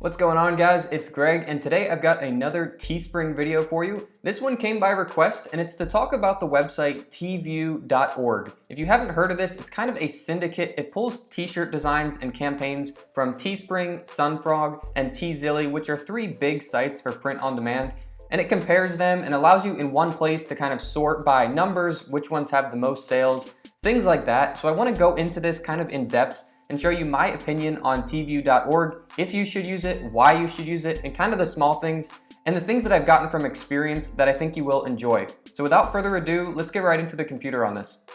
What's going on, guys? It's Greg, and today I've got another Teespring video for you. This one came by request, and it's to talk about the website Teeview.org. If you haven't heard of this, it's kind of a syndicate. It pulls t-shirt designs and campaigns from Teespring, Sunfrog, and Teezilly, which are three big sites for print on demand. And it compares them and allows you in one place to kind of sort by numbers, which ones have the most sales, things like that. So I want to go into this kind of in depth and show you my opinion on Teeview.org, if you should use it, why you should use it, and kind of the small things and the things that I've gotten from experience that I think you will enjoy. So without further ado, let's get right into the computer on this.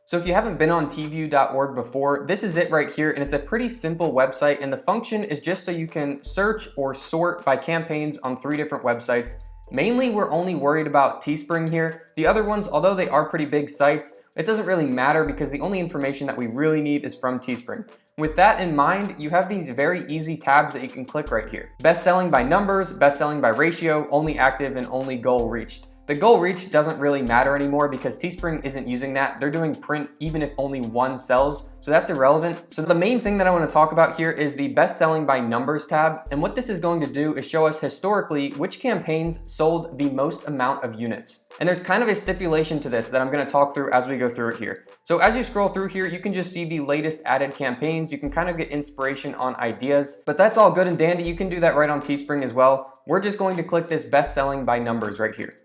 So if you haven't been on Teeview.org before, this is it right here, and it's a pretty simple website, and the function is just so you can search or sort by campaigns on three different websites. Mainly, we're only worried about Teespring here. The other ones, although they are pretty big sites, it doesn't really matter because the only information that we really need is from Teespring. With that in mind, you have these very easy tabs that you can click right here. Best selling by numbers, best selling by ratio, only active, and only goal reached. The goal reached doesn't really matter anymore because Teespring isn't using that. They're doing print even if only one sells, so that's irrelevant. So the main thing that I want to talk about here is the best selling by numbers tab. And what this is going to do is show us historically which campaigns sold the most amount of units. And there's kind of a stipulation to this that I'm going to talk through as we go through it here. So as you scroll through here, you can just see the latest added campaigns. You can kind of get inspiration on ideas, but that's all good and dandy. You can do that right on Teespring as well. We're just going to click this best selling by numbers right here.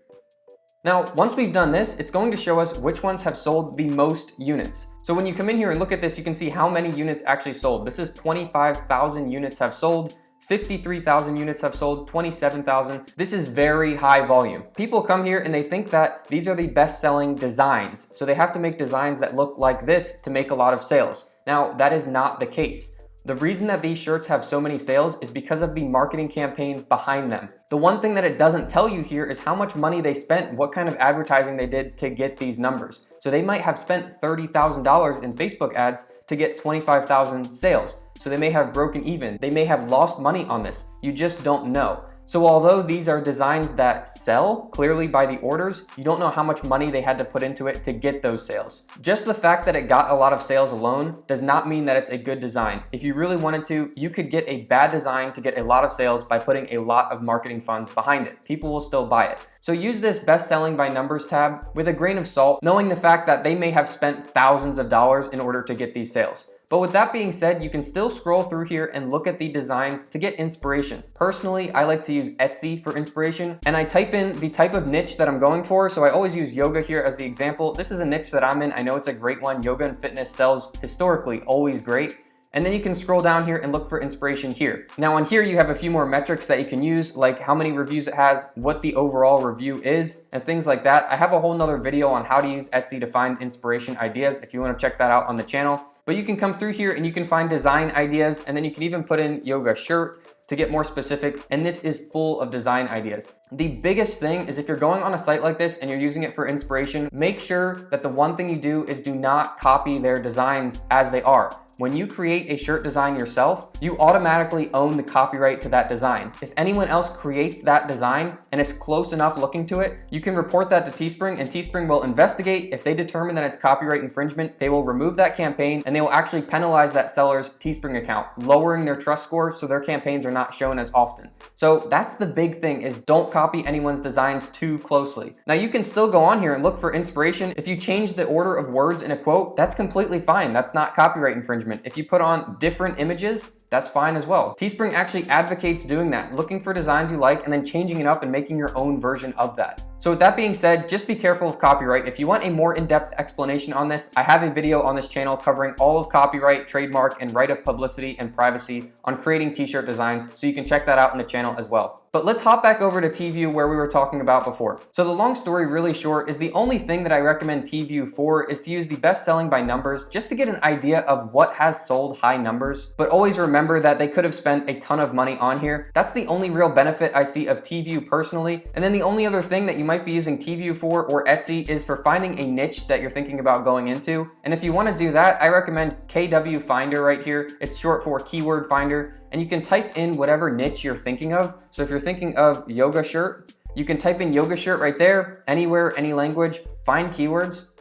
Now, once we've done this, it's going to show us which ones have sold the most units. So when you come in here and look at this, you can see how many units actually sold. This is 25,000 units have sold, 53,000 units have sold, 27,000. This is very high volume. People come here and they think that these are the best-selling designs. So they have to make designs that look like this to make a lot of sales. Now, that is not the case. The reason that these shirts have so many sales is because of the marketing campaign behind them. The one thing that it doesn't tell you here is how much money they spent, what kind of advertising they did to get these numbers. So they might have spent $30,000 in Facebook ads to get 25,000 sales. So they may have broken even. They may have lost money on this. You just don't know. So although these are designs that sell clearly by the orders, you don't know how much money they had to put into it to get those sales. Just the fact that it got a lot of sales alone does not mean that it's a good design. If you really wanted to, you could get a bad design to get a lot of sales by putting a lot of marketing funds behind it. People will still buy it. So use this best selling by numbers tab with a grain of salt, knowing the fact that they may have spent thousands of dollars in order to get these sales. But with that being said, you can still scroll through here and look at the designs to get inspiration. Personally, I like to use Etsy for inspiration, and I type in the type of niche that I'm going for. So I always use yoga here as the example. This is a niche that I'm in. I know it's a great one. Yoga and fitness sells historically always great. And then you can scroll down here and look for inspiration here. Now on here, you have a few more metrics that you can use, like how many reviews it has, what the overall review is, and things like that. I have a whole nother video on how to use Etsy to find inspiration ideas if you want to check that out on the channel. But you can come through here and you can find design ideas, and then you can even put in yoga shirt to get more specific, and this is full of design ideas. The biggest thing is if you're going on a site like this and you're using it for inspiration, make sure that the one thing you do is do not copy their designs as they are. When you create a shirt design yourself, you automatically own the copyright to that design. If anyone else creates that design and it's close enough looking to it, you can report that to Teespring, and Teespring will investigate. If they determine that it's copyright infringement, they will remove that campaign and they will actually penalize that seller's Teespring account, lowering their trust score so their campaigns are not shown as often. So that's the big thing, is don't copy anyone's designs too closely. Now you can still go on here and look for inspiration. If you change the order of words in a quote, that's completely fine. That's not copyright infringement. If you put on different images, that's fine as well. Teespring actually advocates doing that, looking for designs you like and then changing it up and making your own version of that. So with that being said, just be careful of copyright. If you want a more in-depth explanation on this, I have a video on this channel covering all of copyright, trademark, and right of publicity and privacy on creating t-shirt designs, so you can check that out on the channel as well. But let's hop back over to Teeview where we were talking about before. So the long story really short is the only thing that I recommend Teeview for is to use the best selling by numbers just to get an idea of what has sold high numbers. But always remember that they could have spent a ton of money on here. That's the only real benefit I see of Teeview personally. And then the only other thing that you might be using Teeview for or Etsy is for finding a niche that you're thinking about going into. And if you want to do that, I recommend KW Finder right here. It's short for Keyword Finder, and you can type in whatever niche you're thinking of. So if you're thinking of yoga shirt, you can type in yoga shirt right there, anywhere, any language, find keywords.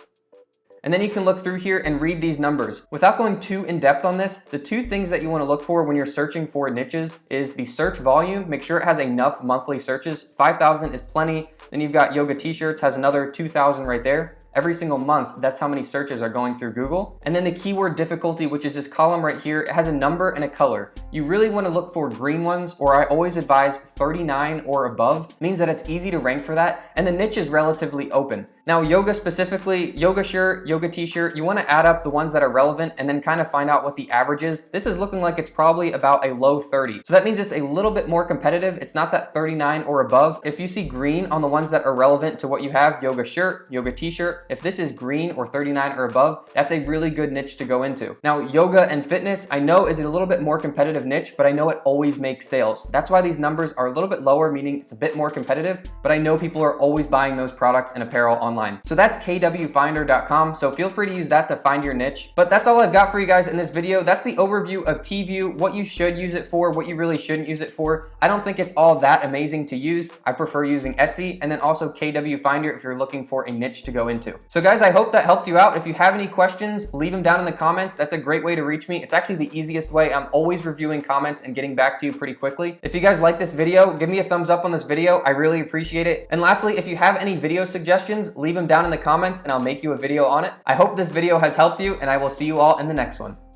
And then you can look through here and read these numbers. Without going too in depth on this, the two things that you want to look for when you're searching for niches is the search volume. Make sure it has enough monthly searches. 5,000 is plenty. Then you've got yoga t-shirts, has another 2,000 right there. Every single month, that's how many searches are going through Google. And then the keyword difficulty, which is this column right here, it has a number and a color. You really want to look for green ones, or I always advise 39 or above. It means that it's easy to rank for that, and the niche is relatively open. Now, yoga specifically, yoga shirt, yoga t-shirt, you want to add up the ones that are relevant and then kind of find out what the average is. This is looking like it's probably about a low 30. So that means it's a little bit more competitive. It's not that 39 or above. If you see green on the ones that are relevant to what you have, yoga shirt, yoga t-shirt, if this is green or 39 or above, that's a really good niche to go into. Now, yoga and fitness, I know is a little bit more competitive niche, but I know it always makes sales. That's why these numbers are a little bit lower, meaning it's a bit more competitive, but I know people are always buying those products and apparel online. So that's kwfinder.com. So feel free to use that to find your niche. But that's all I've got for you guys in this video. That's the overview of Teeview, what you should use it for, what you really shouldn't use it for. I don't think it's all that amazing to use. I prefer using Etsy, and then also KW Finder if you're looking for a niche to go into. So guys, I hope that helped you out. If you have any questions, leave them down in the comments. That's a great way to reach me. It's actually the easiest way. I'm always reviewing comments and getting back to you pretty quickly. If you guys like this video, give me a thumbs up on this video. I really appreciate it. And lastly, if you have any video suggestions, leave them down in the comments and I'll make you a video on it. I hope this video has helped you, and I will see you all in the next one.